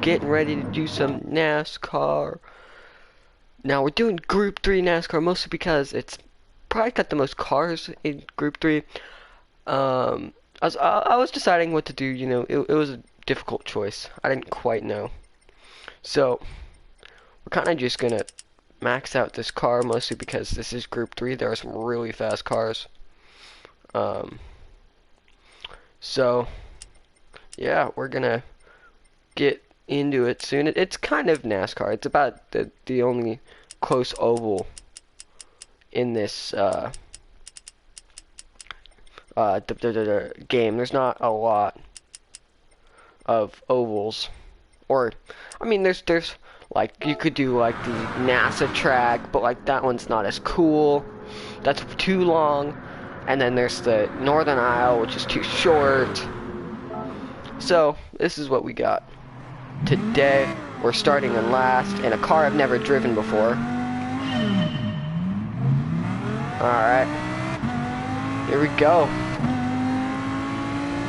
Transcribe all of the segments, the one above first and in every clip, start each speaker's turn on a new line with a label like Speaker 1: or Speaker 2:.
Speaker 1: getting ready to do some NASCAR. Now we're doing Group 3 NASCAR mostly because it's probably got the most cars in Group 3. I was deciding what to do, it was a difficult choice. I didn't quite know. So we're kind of just gonna max out this car mostly because this is Group 3. There are some really fast cars. Um, so yeah, we're gonna get into it soon. It's kind of NASCAR. It's about the only close oval in this game. There's not a lot of ovals, or I mean, there's like you could do like the NASA track, but like that one's not as cool. That's too long. And then there's the Northern Isle, which is too short. So this is what we got. Today, we're starting in last in a car I've never driven before. Alright. Here we go.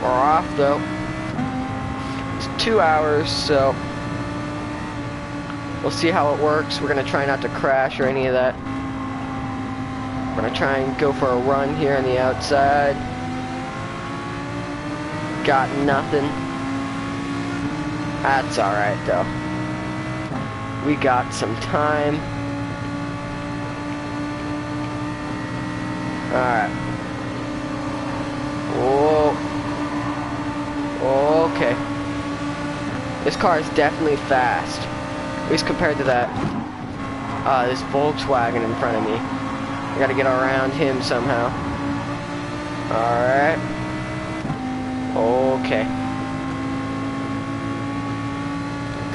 Speaker 1: We're off though. It's 2 hours, so we'll see how it works. We're gonna try not to crash or any of that. We're gonna try and go for a run here on the outside. Got nothing. That's alright though. We got some time. Alright. Whoa. Okay. This car is definitely fast. At least compared to that this Volkswagen in front of me. I gotta get around him somehow. Alright. Okay.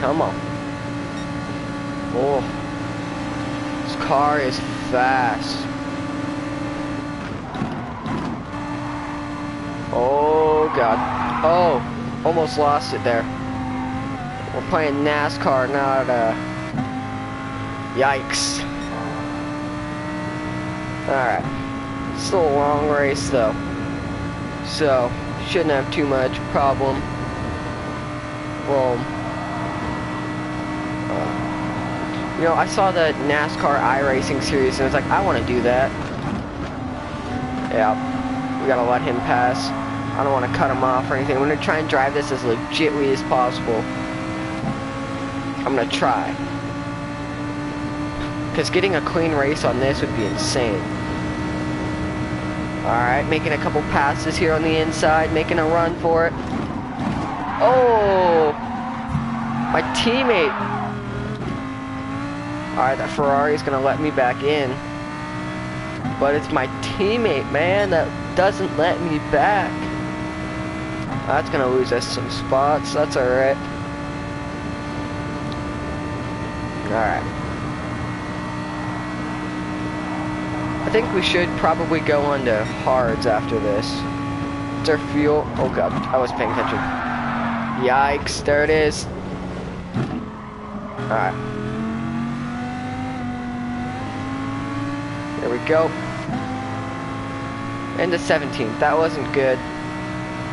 Speaker 1: Come on. Oh. This car is fast. Oh god. Oh, almost lost it there. We're playing NASCAR, not yikes. Alright. Still a long race though. So, shouldn't have too much problem. Well, I saw the NASCAR iRacing series and I was like, I want to do that. Yeah, we gotta let him pass. I don't want to cut him off or anything. I'm gonna try and drive this as legitly as possible. I'm gonna try. Because getting a clean race on this would be insane. Alright, making a couple passes here on the inside, making a run for it. Oh! My teammate! Alright, that Ferrari's gonna let me back in. But it's my teammate, man, that doesn't let me back. That's gonna lose us some spots, that's alright. Alright. I think we should probably go on to hards after this. It's our fuel. Oh god, I was paying attention. Yikes, there it is. Alright. There we go. Into 17th. That wasn't good.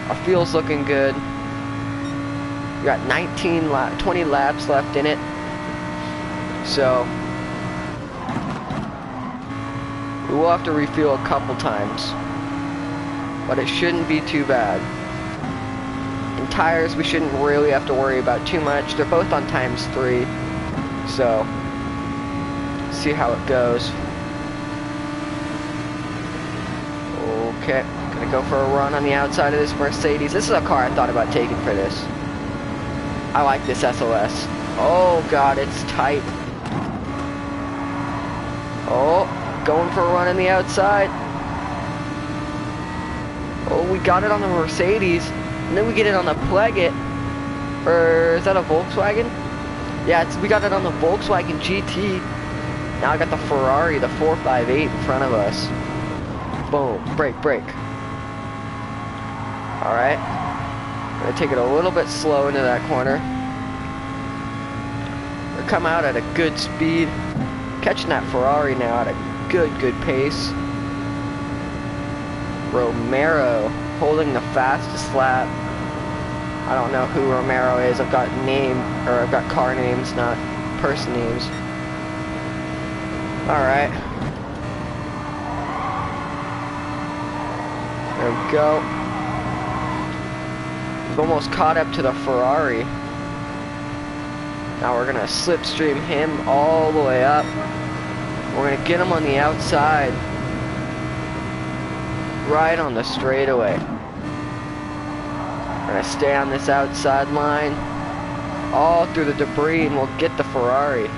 Speaker 1: Our fuel's looking good. We got 20 laps left in it. So we will have to refuel a couple times. But it shouldn't be too bad. And tires, we shouldn't really have to worry about too much. They're both on ×3. So see how it goes. Okay, gonna go for a run on the outside of this Mercedes. This is a car I thought about taking for this. I like this SOS. Oh god, it's tight. Oh, going for a run on the outside. Oh, we got it on the Mercedes. And then we get it on the Plegget. Or is that a Volkswagen? Yeah, we got it on the Volkswagen GT. Now I got the Ferrari, the 458 in front of us. Boom, brake. Alright. Gonna take it a little bit slow into that corner. We're come out at a good speed. Catching that Ferrari now at a good pace. Romero holding the fastest lap. I don't know who Romero is. I've got I've got car names, not person names. Alright. There we go. We've almost caught up to the Ferrari. Now we're gonna slipstream him all the way up. We're gonna get him on the outside. Right on the straightaway. We're gonna stay on this outside line all through the debris and we'll get the Ferrari.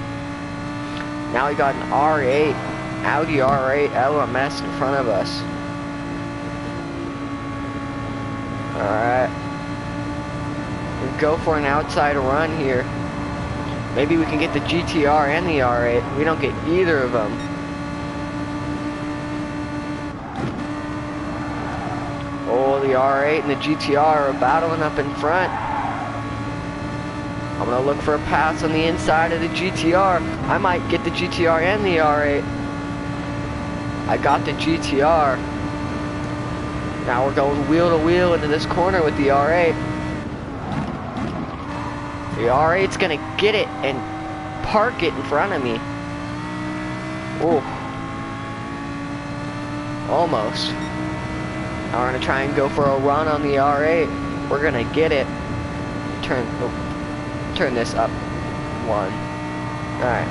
Speaker 1: Now we got an R8, Audi R8 LMS in front of us. Alright. We go for an outside run here. Maybe we can get the GTR and the R8. We don't get either of them. Oh, the R8 and the GTR are battling up in front. I'm gonna look for a pass on the inside of the GTR. I might get the GTR and the R8. I got the GTR. Now we're going wheel to wheel into this corner with the R8. The R8's gonna get it and park it in front of me. Oh. Almost. Now we're gonna try and go for a run on the R8. We're gonna get it. Turn this up one. Alright.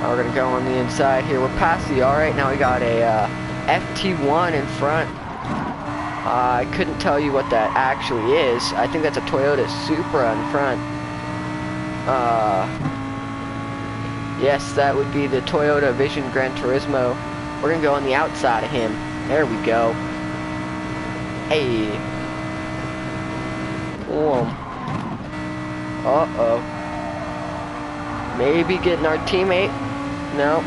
Speaker 1: Now we're gonna go on the inside here. We're past the R8. Now we got a FT1 in front. I couldn't tell you what that actually is. I think that's a Toyota Supra in front. Yes, that would be the Toyota Vision Gran Turismo. We're gonna go on the outside of him. There we go. Hey. Whoa. Uh-oh. Maybe getting our teammate. No.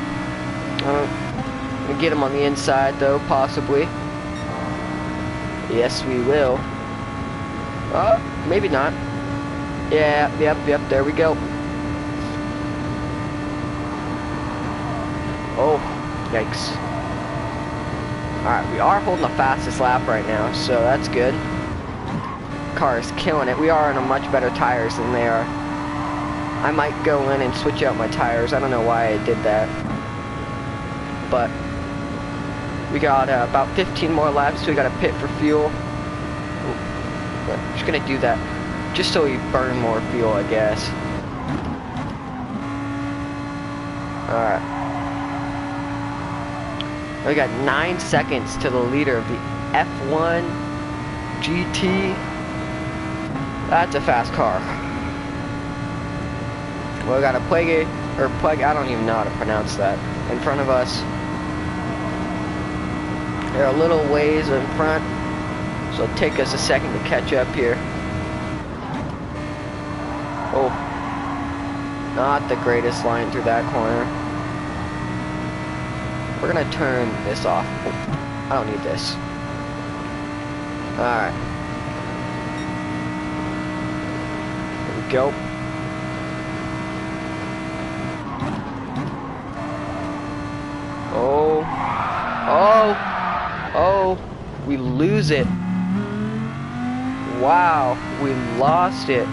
Speaker 1: We'll get him on the inside though, possibly. Yes, we will. Maybe not. Yeah, yep, there we go. Oh, yikes. Alright, we are holding the fastest lap right now, so that's good. Car is killing it. We are on a much better tires than they are. I might go in and switch out my tires. I don't know why I did that. But we got about 15 more laps, so we got to pit for fuel. But I'm just going to do that just so we burn more fuel, I guess. Alright. We got 9 seconds to the leader of the F1 GT. That's a fast car. We got a Plague, I don't even know how to pronounce that, in front of us. They're a little ways in front, so it'll take us a second to catch up here. Oh, not the greatest line through that corner. We're gonna turn this off. Oh, I don't need this. Alright. There we go. Oh. Oh. Oh. We lose it. Wow. We lost it.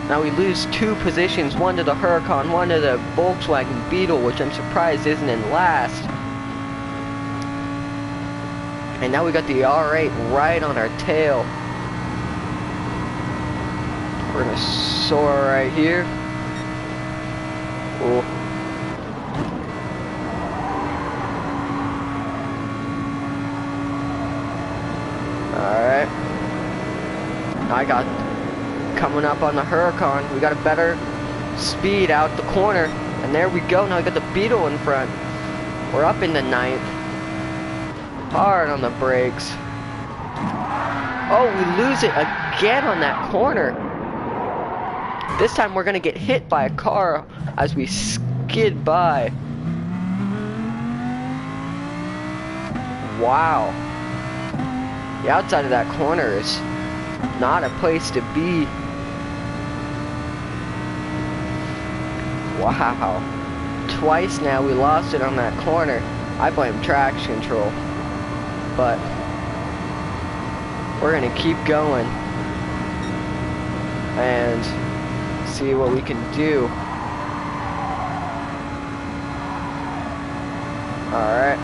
Speaker 1: Now we lose 2 positions, one to the Huracan, one to the Volkswagen Beetle, which I'm surprised isn't in last. And now we got the R8 right on our tail. We're gonna soar right here. Oh. Alright. I got coming up on the Huracan. We got a better speed out the corner. And there we go. Now we got the Beetle in front. We're up in the 9th. Hard on the brakes. Oh, we lose it again on that corner. This time we're going to get hit by a car as we skid by. Wow. The outside of that corner is not a place to be. Wow. Twice now we lost it on that corner. I blame traction control. But We're gonna keep going and see what we can do. Alright.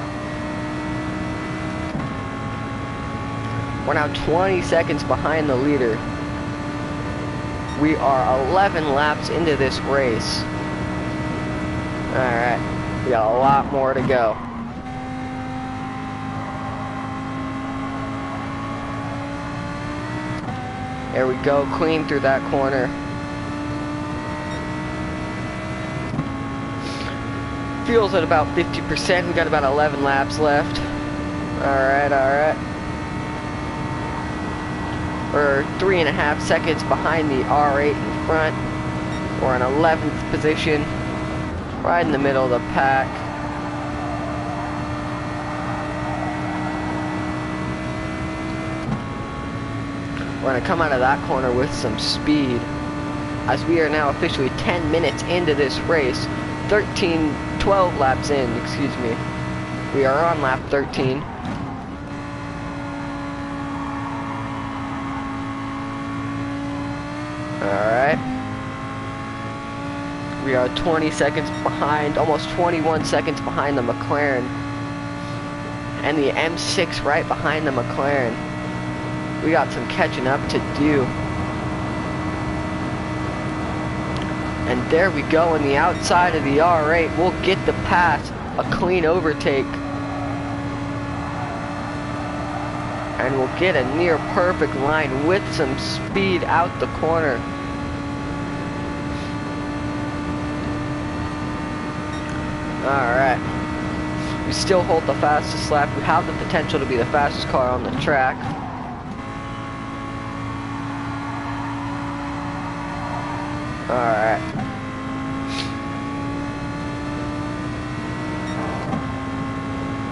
Speaker 1: We're now 20 seconds behind the leader. We are 11 laps into this race. Alright. We got a lot more to go. There we go, clean through that corner. Fuel's at about 50%. We got about 11 laps left. Alright, alright. We're 3.5 seconds behind the R8 in front. We're in 11th position, right in the middle of the pack. We're going to come out of that corner with some speed, as we are now officially 10 minutes into this race. 12 laps in, excuse me. We are on lap 13. Alright. We are 20 seconds behind, almost 21 seconds behind the McLaren. And the M6 right behind the McLaren. We got some catching up to do. And there we go on the outside of the R8. We'll get the pass, a clean overtake. And we'll get a near perfect line with some speed out the corner. Alright. We still hold the fastest lap. We have the potential to be the fastest car on the track. Alright.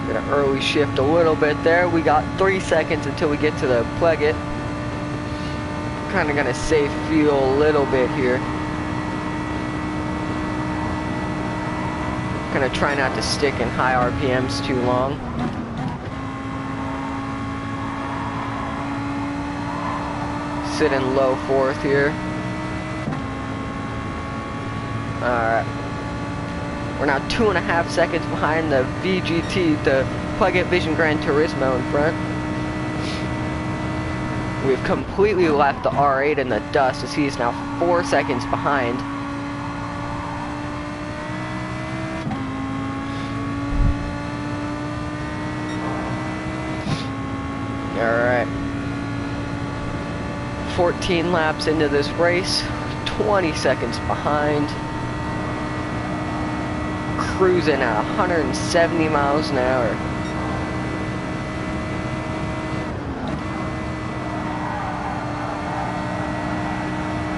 Speaker 1: Gonna early shift a little bit there. We got 3 seconds until we get to the Plegget. Kinda gonna save fuel a little bit here. Gonna try not to stick in high RPMs too long. Sit in low fourth here. Alright. We're now 2.5 seconds behind the VGT, the Plegget Vision Gran Turismo in front. We've completely left the R8 in the dust, as he is now 4 seconds behind. Alright. 14 laps into this race, 20 seconds behind. Cruising at 170 miles an hour.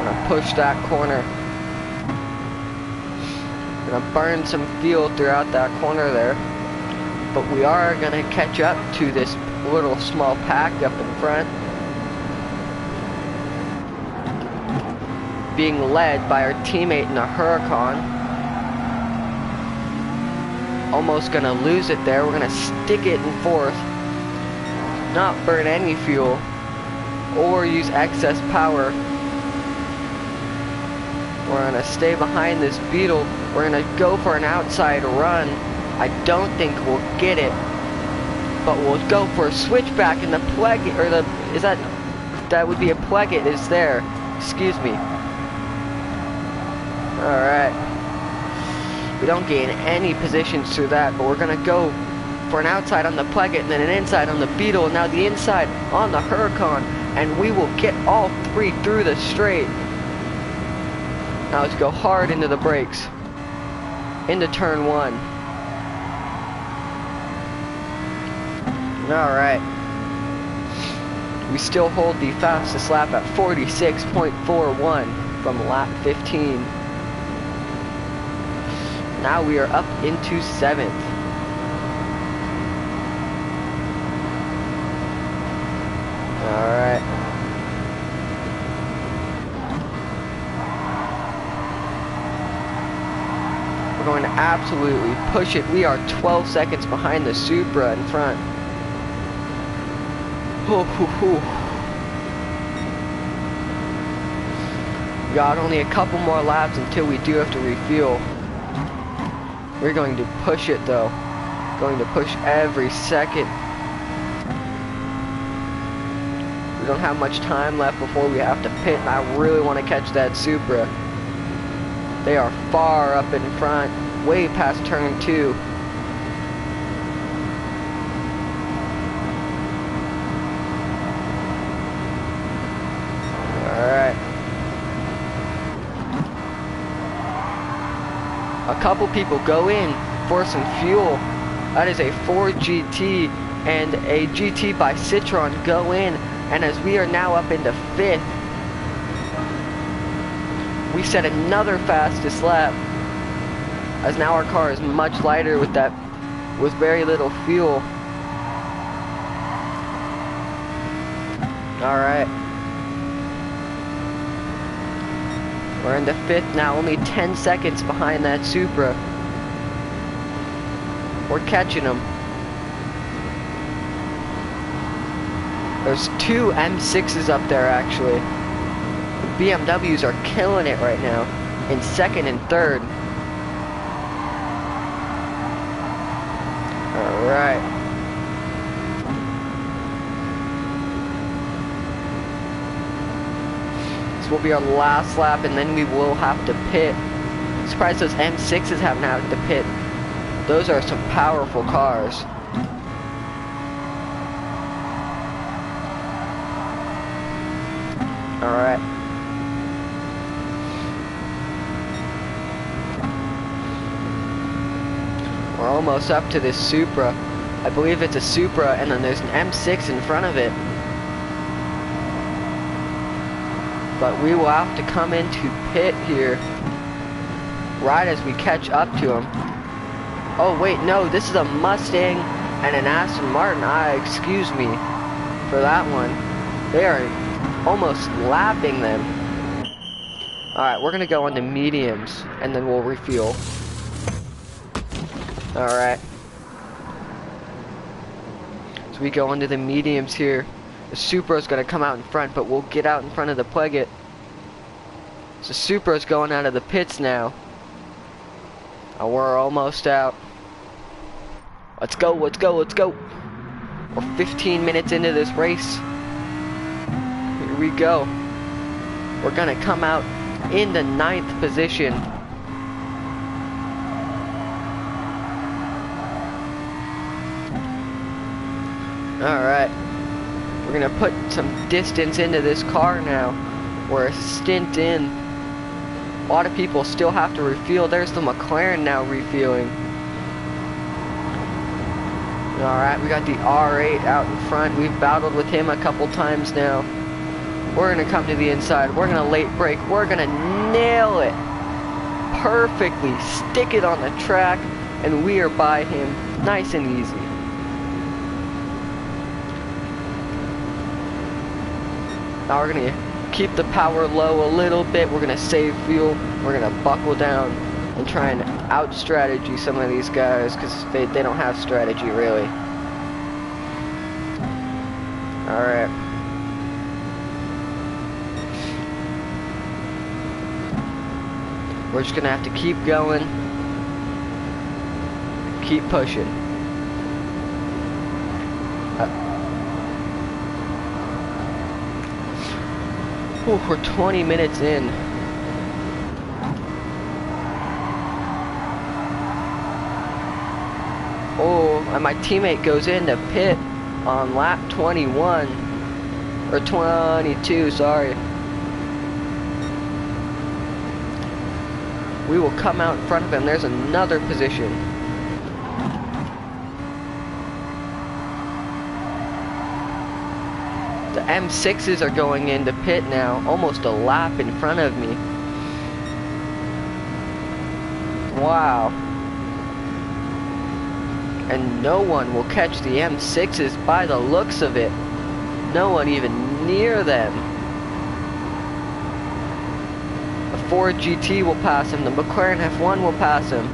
Speaker 1: Gonna push that corner. Gonna burn some fuel throughout that corner there. But we are gonna catch up to this little small pack up in front. Being led by our teammate in a Huracan. Almost gonna lose it there. We're gonna stick it in fourth, not burn any fuel or use excess power. We're gonna stay behind this Beetle. We're gonna go for an outside run. I don't think we'll get it, but we'll go for a switchback in the Plegget, or the, that would be a Plegget is there, excuse me. Alright. We don't gain any positions through that, but we're gonna go for an outside on the Plegget and then an inside on the Beetle, and now the inside on the Huracan, and we will get all three through the straight. Now let's go hard into the brakes, into turn one. Alright. We still hold the fastest lap at 46.41 from lap 15. Now we are up into 7th. Alright. We're going to absolutely push it. We are 12 seconds behind the Supra in front. We got only a couple more laps until we do have to refuel. We're going to push it though. Going to push every second. We don't have much time left before we have to pit, and I really want to catch that Supra. They are far up in front, way past turn 2. Alright. A couple people go in for some fuel. That is a Ford GT and a GT by Citroen go in. And as we are now up into 5th, we set another fastest lap. As now our car is much lighter with very little fuel. Alright. We're into 5th now, only 10 seconds behind that Supra. We're catching them. There's 2 M6s up there actually. The BMWs are killing it right now in 2nd and 3rd. Alright. This will be our last lap and then we will have to pit. I'm surprised those M6s haven't had to pit. Those are some powerful cars. Alright. We're almost up to this Supra. I believe it's a Supra and then there's an M6 in front of it. But we will have to come into pit here right as we catch up to him. Oh wait, no, this is a Mustang and an Aston Martin. Excuse me for that one. They are almost lapping them. Alright, we're gonna go on to mediums and then we'll refuel. Alright. So we go into the mediums here. The Supra's gonna come out in front, but we'll get out in front of the Plegget. So Supra's going out of the pits now. Oh, we're almost out. Let's go, let's go, let's go. We're 15 minutes into this race. Here we go. We're gonna come out in the 9th position. Alright. We're gonna put some distance into this car now. We're a stint in. A lot of people still have to refuel. There's the McLaren now refueling. Alright, we got the R8 out in front. We've battled with him a couple times now. We're gonna come to the inside. We're gonna late brake. We're gonna nail it perfectly. Stick it on the track. And we are by him. Nice and easy. Now we're gonna keep the power low a little bit. We're gonna save fuel. We're gonna buckle down and try and out-strategy some of these guys because they don't have strategy really. Alright. We're just gonna have to keep going. Keep pushing. We're 20 minutes in. Oh, and my teammate goes into pit on lap 21. Or 22, sorry. We will come out in front of him. There's another position. The M6s are going into pit now, almost a lap in front of me. Wow. And no one will catch the M6s by the looks of it. No one even near them. The Ford GT will pass him. The McLaren F1 will pass him.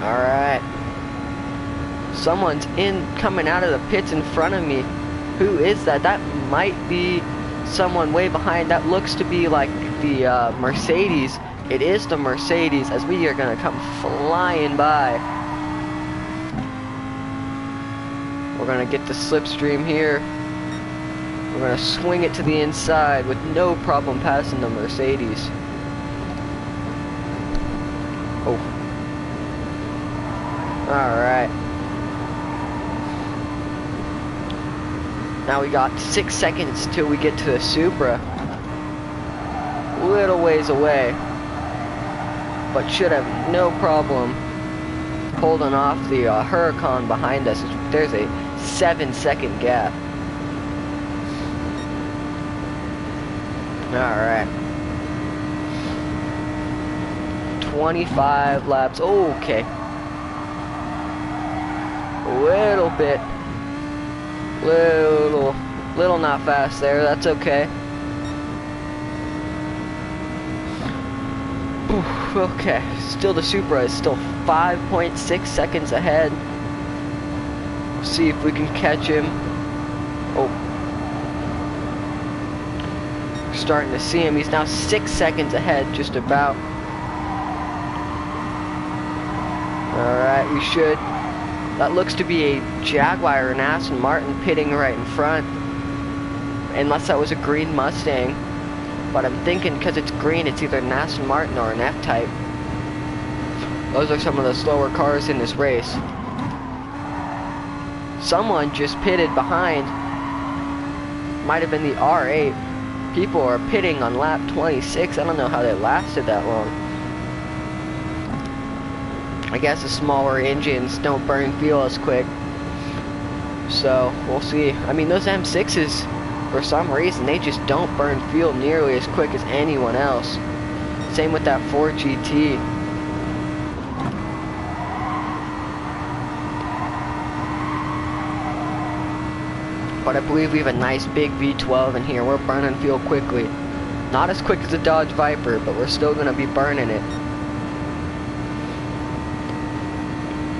Speaker 1: Alright. Someone's coming out of the pits in front of me. Who is that? That might be someone way behind. That looks to be like the Mercedes. It is the Mercedes, as we are gonna come flying by. We're gonna get the slipstream here. We're gonna swing it to the inside with no problem passing the Mercedes. Oh. Alright. Now we got 6 seconds till we get to the Supra. Little ways away. But should have no problem holding off the Huracan behind us. There's a 7-second gap. Alright. 25 laps. Okay. Little bit. Little not fast there. That's okay. Okay. Still the Supra is still 5.6 seconds ahead. See if we can catch him. Oh. Starting to see him. He's now 6 seconds ahead, just about. Alright, we should. That looks to be a Jaguar or an Aston Martin pitting right in front. Unless that was a green Mustang. But I'm thinking because it's green, it's either an Aston Martin or an F-Type. Those are some of the slower cars in this race. Someone just pitted behind. Might have been the R8. People are pitting on lap 26. I don't know how they lasted that long. I guess the smaller engines don't burn fuel as quick. So, we'll see. I mean, those M6s, for some reason, they just don't burn fuel nearly as quick as anyone else. Same with that Ford GT. But I believe we have a nice big V12 in here. We're burning fuel quickly. Not as quick as the Dodge Viper, but we're still going to be burning it.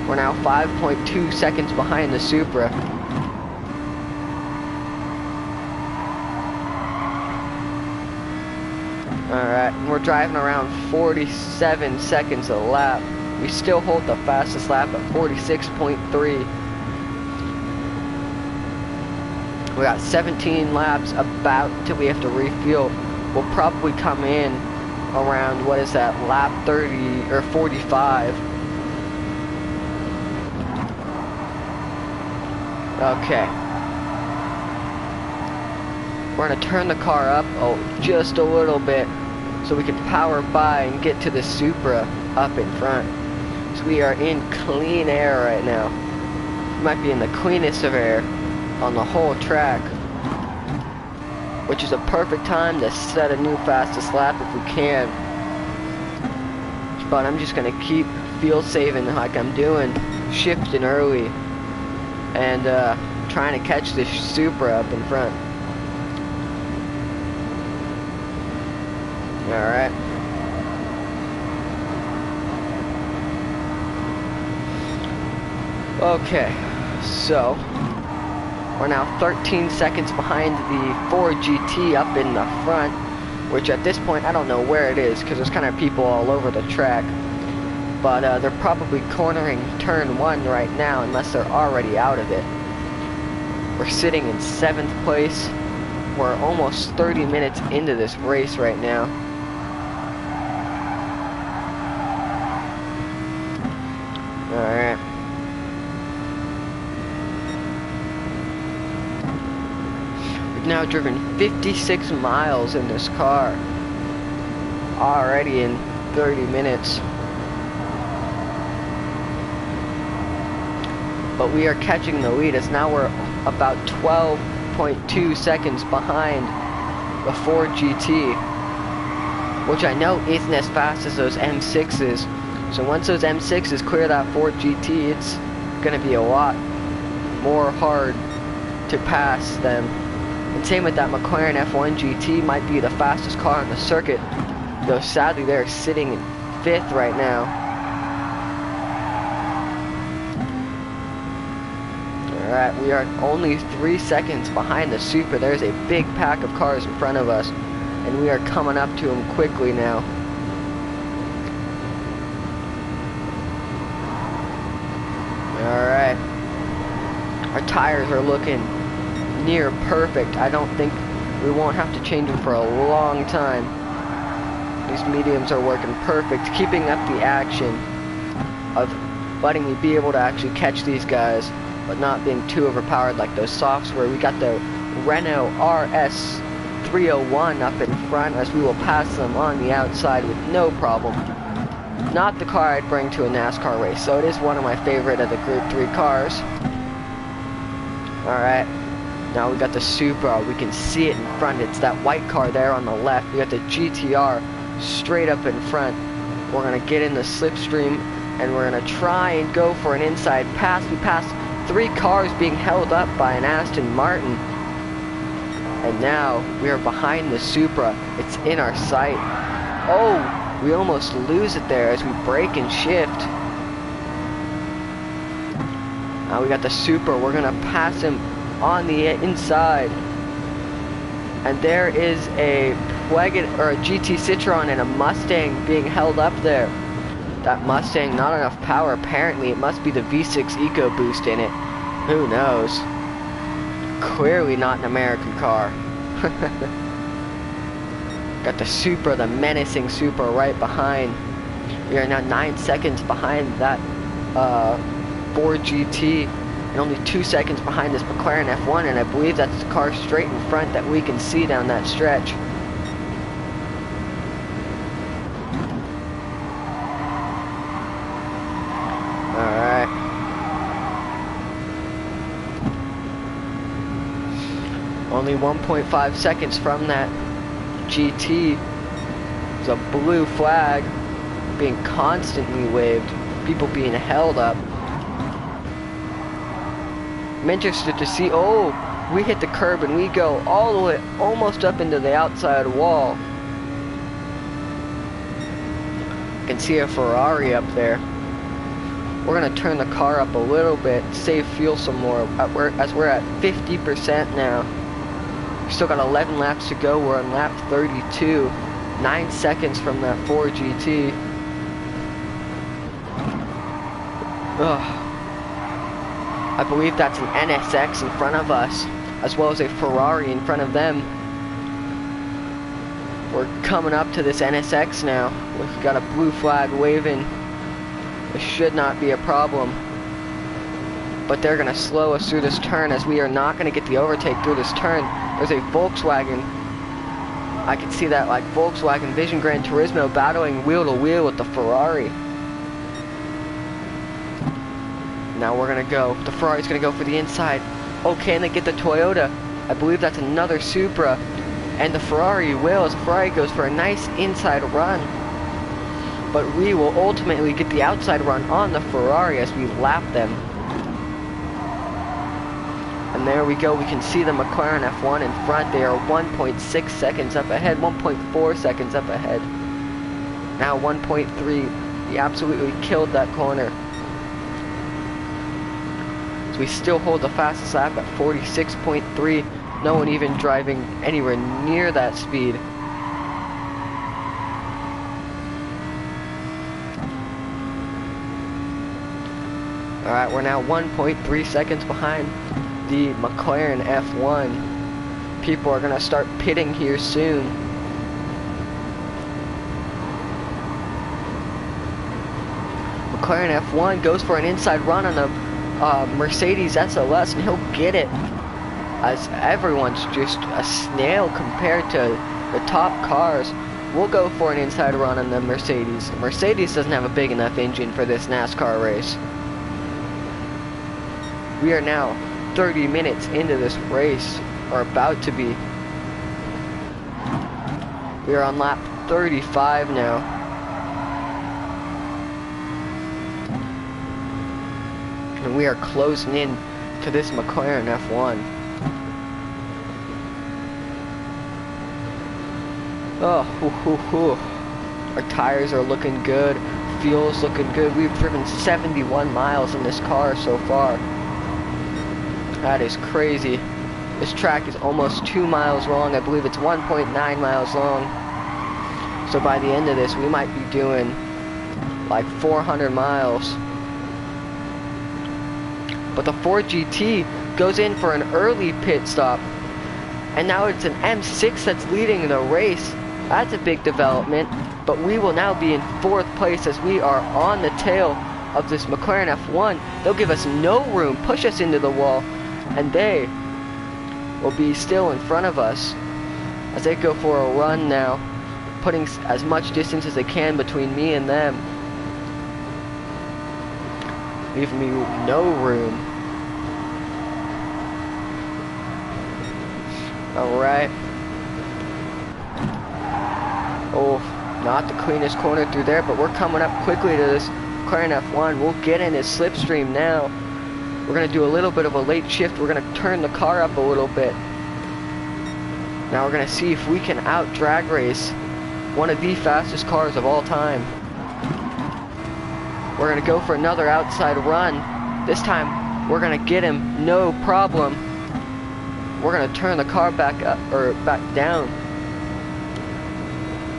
Speaker 1: We're now 5.2 seconds behind the Supra. Alright, we're driving around 47 seconds a lap. We still hold the fastest lap at 46.3. We got 17 laps about till we have to refuel. We'll probably come in around, what is that, lap 30 or 45. Okay. We're gonna turn the car up, just a little bit, so we can power by and get to the Supra up in front. So we are in clean air right now. We might be in the cleanest of air on the whole track, which is a perfect time to set a new fastest lap if we can. But I'm just gonna keep fuel saving like I'm doing, shifting early, and trying to catch this Supra up in front. Alright. Okay, so we're now 13 seconds behind the Ford GT up in the front, which at this point I don't know where it is because there's kind of people all over the track. But they're probably cornering turn 1 right now unless they're already out of it. We're sitting in 7th place. We're almost 30 minutes into this race right now. Alright. We've now driven 56 miles in this car. Already in 30 minutes. But we are catching the lead as now we're about 12.2 seconds behind the Ford GT, which I know isn't as fast as those M6s. So once those M6s clear that Ford GT, it's gonna be a lot more hard to pass them. And same with that McLaren F1 GT, might be the fastest car on the circuit, though sadly they're sitting in 5th right now. Alright, we are only 3 seconds behind the Supra. There's a big pack of cars in front of us, and we are coming up to them quickly now. Alright. Our tires are looking near perfect. I don't think we won't have to change them for a long time. These mediums are working perfect, keeping up the action of letting me be able to actually catch these guys, but not being too overpowered like those softs where we got the Renault RS 301 up in front, as we will pass them on the outside with no problem. Not the car I'd bring to a NASCAR race, so it is one of my favorite of the Group 3 cars. Alright, now we got the Supra. We can see it in front. It's that white car there on the left. We got the GTR straight up in front. We're going to get in the slipstream, and we're going to try and go for an inside pass. We passed 3 cars being held up by an Aston Martin. And now we are behind the Supra. It's in our sight. Oh! We almost lose it there as we brake and shift. Now we got the Supra. We're gonna pass him on the inside. And there is a GT Citroen and a Mustang being held up there. That Mustang, not enough power apparently. It must be the V6 EcoBoost in it. Who knows? Clearly not an American car. Got the Supra, the menacing Supra right behind. We are now 9 seconds behind that Ford GT, and only 2 seconds behind this McLaren F1, and I believe that's the car straight in front that we can see down that stretch. Alright. Only 1.5 seconds from that GT. There's a blue flag being constantly waved, people being held up. I'm interested to see, oh, we hit the curb and we go all the way almost up into the outside wall. I can see a Ferrari up there. We're gonna turn the car up a little bit, save fuel some more, as we're at 50% now. We still got 11 laps to go. We're on lap 32, 9 seconds from that Ford GT. Ugh. I believe that's an NSX in front of us, as well as a Ferrari in front of them. We're coming up to this NSX now. We've got a blue flag waving. It should not be a problem. But they're going to slow us through this turn, as we are not going to get the overtake through this turn. There's a Volkswagen. I can see that like Volkswagen Vision Gran Turismo battling wheel to wheel with the Ferrari. Now we're going to go. The Ferrari's going to go for the inside. Oh, can they get the Toyota? I believe that's another Supra. And the Ferrari will, as the Ferrari goes for a nice inside run. But we will ultimately get the outside run on the Ferrari as we lap them. And there we go, we can see the McLaren F1 in front. They are 1.6 seconds up ahead, 1.4 seconds up ahead. Now 1.3, he absolutely killed that corner. So we still hold the fastest lap at 46.3. No one even driving anywhere near that speed. Alright, we're now 1.3 seconds behind the McLaren F1. People are going to start pitting here soon. McLaren F1 goes for an inside run on the Mercedes SLS, and he'll get it, as everyone's just a snail compared to the top cars. We'll go for an inside run on the Mercedes. The Mercedes doesn't have a big enough engine for this NASCAR race. We are now 30 minutes into this race, or about to be. We are on lap 35 now. And we are closing in to this McLaren F1. Oh, hoo, hoo, hoo. Our tires are looking good. Fuel's looking good. We've driven 71 miles in this car so far. That is crazy. This track is almost 2 miles long. I believe it's 1.9 miles long. So by the end of this, we might be doing like 400 miles. But the Ford GT goes in for an early pit stop. And now it's an M6 that's leading the race. That's a big development. But we will now be in 4th place as we are on the tail of this McLaren F1. They'll give us no room, push us into the wall, and they will be still in front of us as they go for a run now, putting as much distance as they can between me and them, leaving me no room. Alright. Oh, not the cleanest corner through there, but we're coming up quickly to this McLaren F1. We'll get in his slipstream now. We're going to do a little bit of a late shift. We're going to turn the car up a little bit. Now we're going to see if we can out-drag race one of the fastest cars of all time. We're going to go for another outside run. This time, we're going to get him, no problem. We're going to turn the car back up, or back down.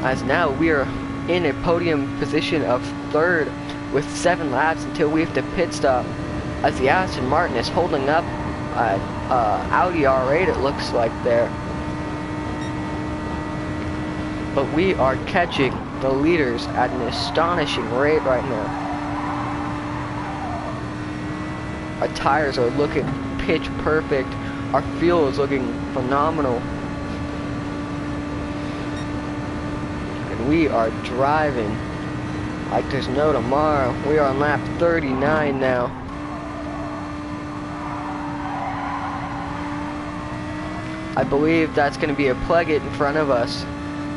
Speaker 1: As now we are in a podium position of 3rd with 7 laps until we have to pit stop. As the Aston Martin is holding up Audi R8, it looks like there. But we are catching the leaders at an astonishing rate right now. Our tires are looking pitch perfect. Our fuel is looking phenomenal. And we are driving like there's no tomorrow. We are on lap 39 now. I believe that's going to be a Plegget in front of us.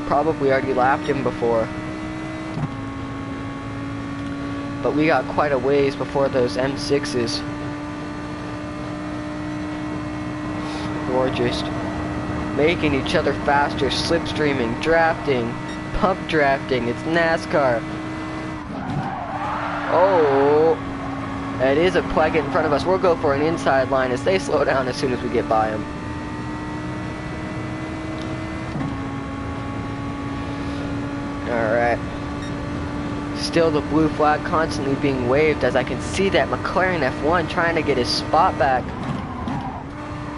Speaker 1: Probably already lapped him before. But we got quite a ways before those M6s. We're just making each other faster, slipstreaming, drafting, pump drafting. It's NASCAR. Oh, it is a Plegget in front of us. We'll go for an inside line as they slow down as soon as we get by them. Alright. Still the blue flag constantly being waved as I can see that McLaren F1 trying to get his spot back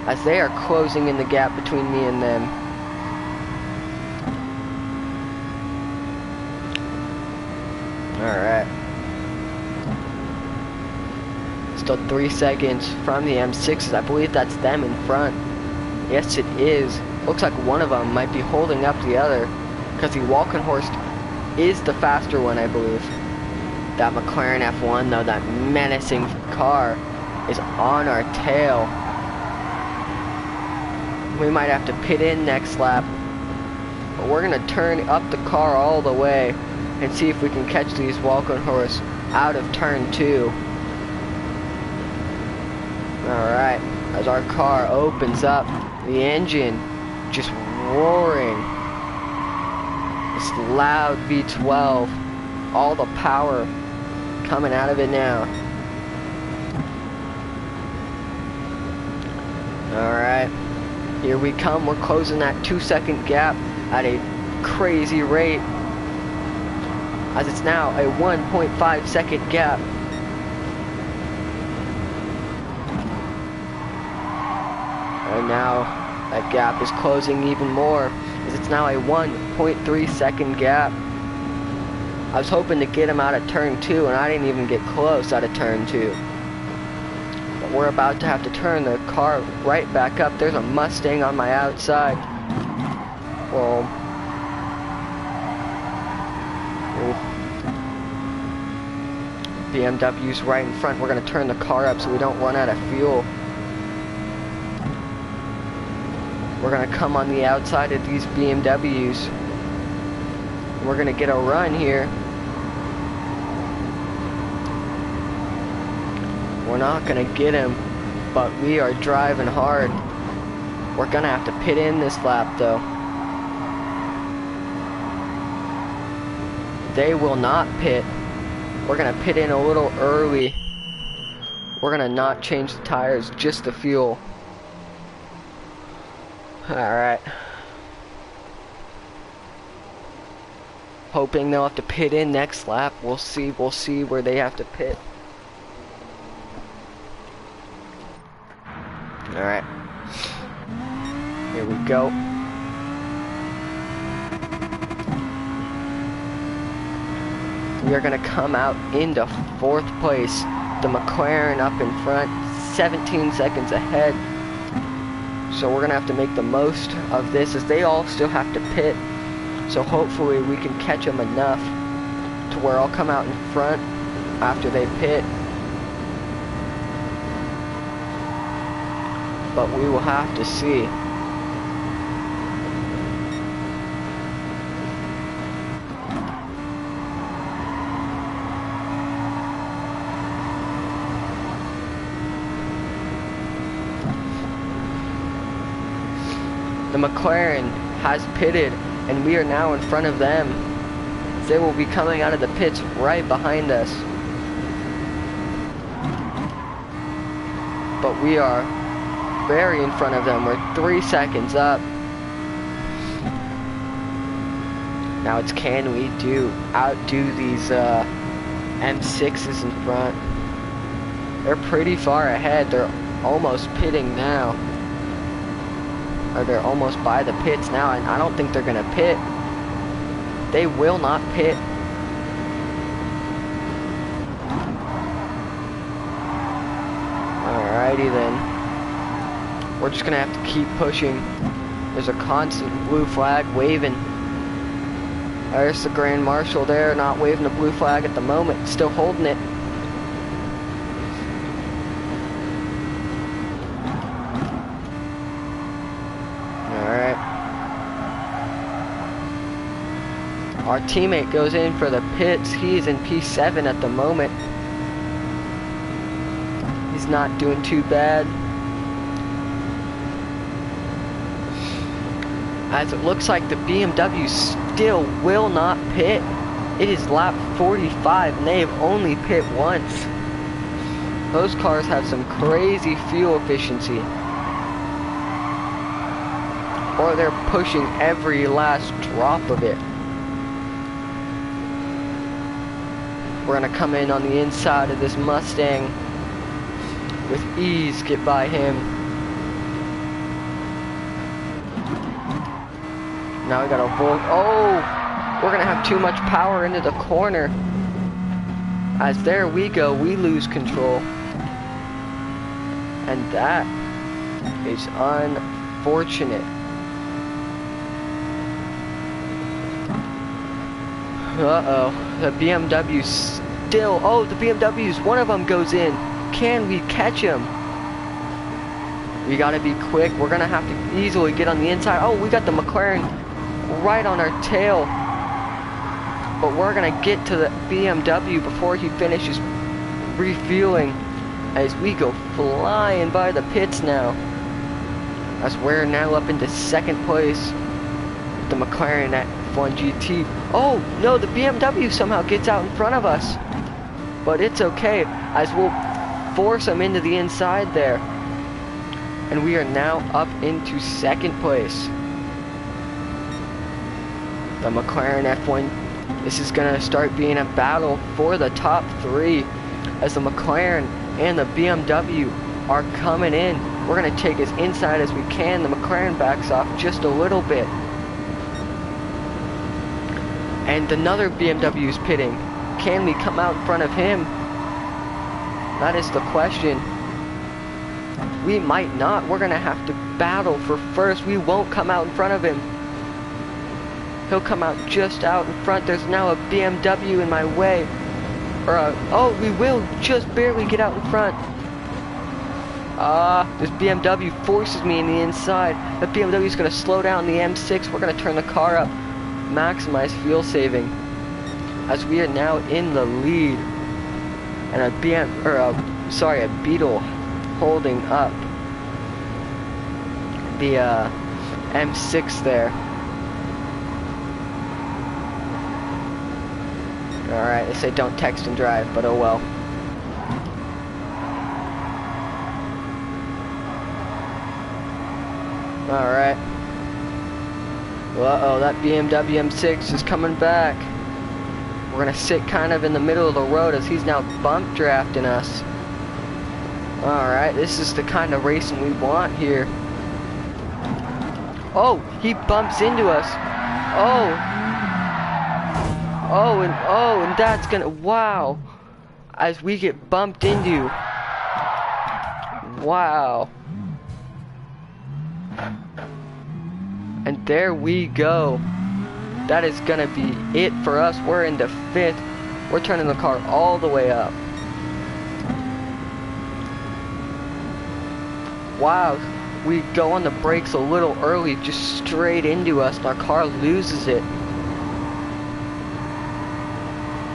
Speaker 1: as they are closing in the gap between me and them. Alright. Still 3 seconds from the M6s. I believe that's them in front. Yes, it is. Looks like one of them might be holding up the other, because the Walkenhorst is the faster one, I believe. That McLaren F1, though, that menacing car, is on our tail. We might have to pit in next lap. But we're going to turn up the car all the way and see if we can catch these Walkenhorst out of turn 2. Alright, as our car opens up, the engine just roaring. This loud V12, all the power coming out of it now. Alright, here we come. We're closing that 2-second gap at a crazy rate, as it's now a 1.5 second gap. And now that gap is closing even more, as it's now a 1.3 second gap. I was hoping to get him out of turn 2, and I didn't even get close out of turn 2. But we're about to have to turn the car right back up. There's a Mustang on my outside. Well, BMW's right in front. We're going to turn the car up so we don't run out of fuel. We're going to come on the outside of these BMWs. We're going to get a run here. We're not going to get him, but we are driving hard. We're going to have to pit in this lap, though. They will not pit. We're going to pit in a little early. We're gonna not change the tires, just the fuel. Alright. Hoping they'll have to pit in next lap. We'll see where they have to pit. Alright. Here we go. We are going to come out into 4th place. The McLaren up in front, 17 seconds ahead. So we're going to have to make the most of this as they all still have to pit. So hopefully we can catch them enough to where I'll come out in front after they pit. But we will have to see. The McLaren has pitted, and we are now in front of them. They will be coming out of the pits right behind us. But we are very in front of them. We're 3 seconds up. Now it's can we outdo these M6s in front. They're pretty far ahead. They're almost pitting now. Or they're almost by the pits now, and I don't think they're gonna pit. They will not pit. Alrighty then. We're just gonna have to keep pushing. There's a constant blue flag waving. There's the Grand Marshal there, not waving the blue flag at the moment, still holding it. Our teammate goes in for the pits. He's in P7 at the moment. He's not doing too bad. As it looks like the BMW still will not pit. It is lap 45 and they have only pit once. Those cars have some crazy fuel efficiency. Or they're pushing every last drop of it. We're gonna come in on the inside of this Mustang with ease, get by him. Now we got a Volt. Oh, we're gonna have too much power into the corner. As there we go, we lose control. And that is unfortunate. Uh-oh, the BMW's still, oh, the BMW's, one of them goes in. Can we catch him? We gotta be quick. We're gonna have to easily get on the inside. Oh, we got the McLaren right on our tail. But we're gonna get to the BMW before he finishes refueling as we go flying by the pits now. As we're now up into 2nd place. The McLaren at F1 GT. Oh no, the BMW somehow gets out in front of us. But it's okay, as we'll force them into the inside there. And we are now up into 2nd place. The McLaren F1, this is gonna start being a battle for the top 3. As the McLaren and the BMW are coming in. We're gonna take as inside as we can. The McLaren backs off just a little bit. And another BMW is pitting. Can we come out in front of him? That is the question. We might not. We're going to have to battle for first. We won't come out in front of him. He'll come out just out in front. There's now a BMW in my way. Oh, we will just barely get out in front. This BMW forces me in the inside. The BMW is going to slow down the M6. We're going to turn the car up. Maximize fuel saving as we are now in the lead, and a Beetle holding up the M6 there. Alright, they say don't text and drive, but oh well. Alright. Uh-oh, that BMW M6 is coming back. We're gonna sit kind of in the middle of the road as he's now bump drafting us. Alright, this is the kind of racing we want here. Oh, he bumps into us. And that's gonna, wow. As we get bumped into. Wow. And there we go. That is gonna be it for us. We're into 5th. We're turning the car all the way up. Wow, we go on the brakes a little early, just straight into us, and our car loses it.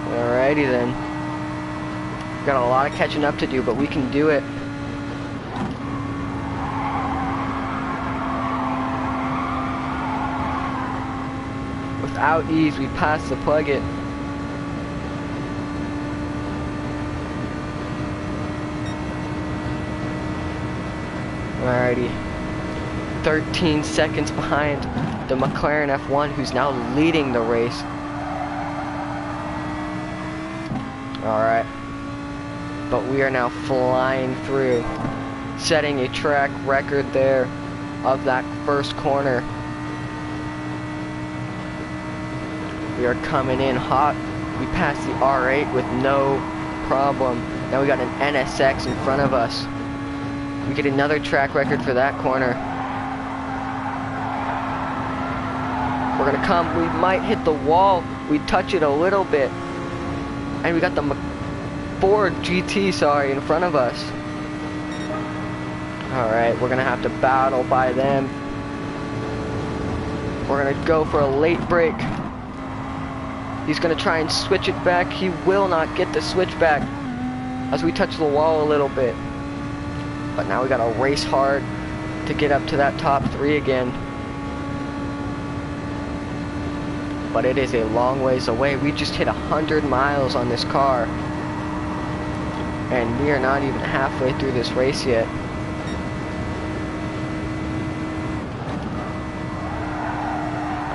Speaker 1: Alrighty then. Got a lot of catching up to do, but we can do it. Without ease, we pass the plug-it. Alrighty. 13 seconds behind the McLaren F1, who's now leading the race. Alright. But we are now flying through, setting a track record there of that first corner. We are coming in hot. We passed the R8 with no problem. Now we got an NSX in front of us. We get another track record for that corner. We're gonna come, we might hit the wall. We touch it a little bit. And we got the Ford GT, in front of us. Alright, we're gonna have to battle by them. We're gonna go for a late break. He's gonna try and switch it back. He will not get the switch back as we touch the wall a little bit. But now we gotta race hard to get up to that top 3 again. But it is a long ways away. We just hit 100 miles on this car. And we are not even halfway through this race yet.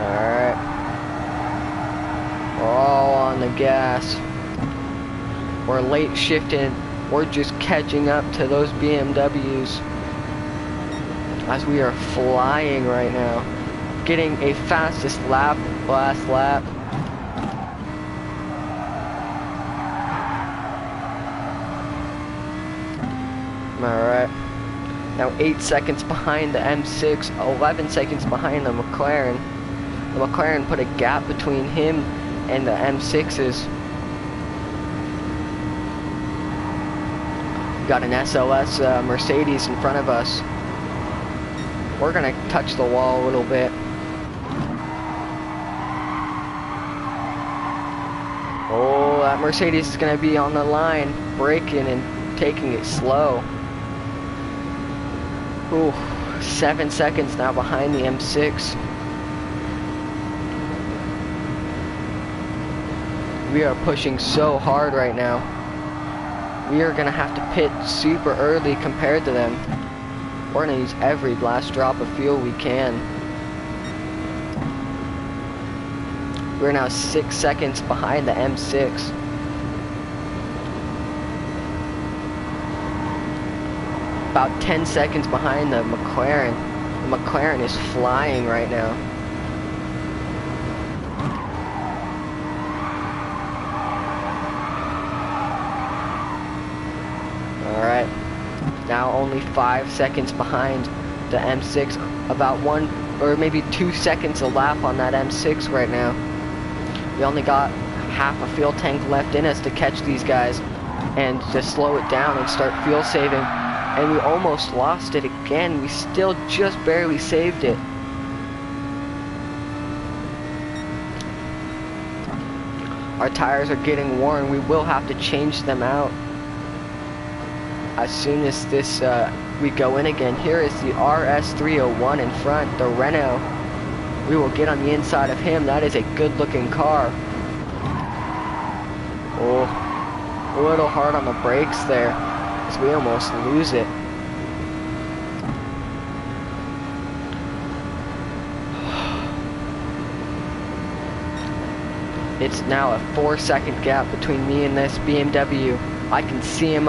Speaker 1: Alright. We're all on the gas. We're late shifting. We're just catching up to those BMWs as we are flying right now. Getting a fastest lap, last lap. Alright. Now 8 seconds behind the M6, 11 seconds behind the McLaren. The McLaren put a gap between him and the M6s. Got an SLS Mercedes in front of us. We're gonna touch the wall a little bit. Oh, that Mercedes is gonna be on the line, braking and taking it slow. Ooh, 7 seconds now behind the M6. We are pushing so hard right now. We are gonna have to pit super early compared to them. We're gonna use every last drop of fuel we can. We're now 6 seconds behind the M6. About 10 seconds behind the McLaren. The McLaren is flying right now. Alright, now only 5 seconds behind the M6, about 1 or maybe 2 seconds a lap on that M6 right now. We only got half a fuel tank left in us to catch these guys and to slow it down and start fuel saving, and we almost lost it again. We still just barely saved it. Our tires are getting worn. We will have to change them out as soon as this we go in again. Here is the RS301 in front, the Renault. We will get on the inside of him. That is a good looking car. Oh, a little hard on the brakes there as we almost lose it. It's now a 4-second gap between me and this BMW. I can see him up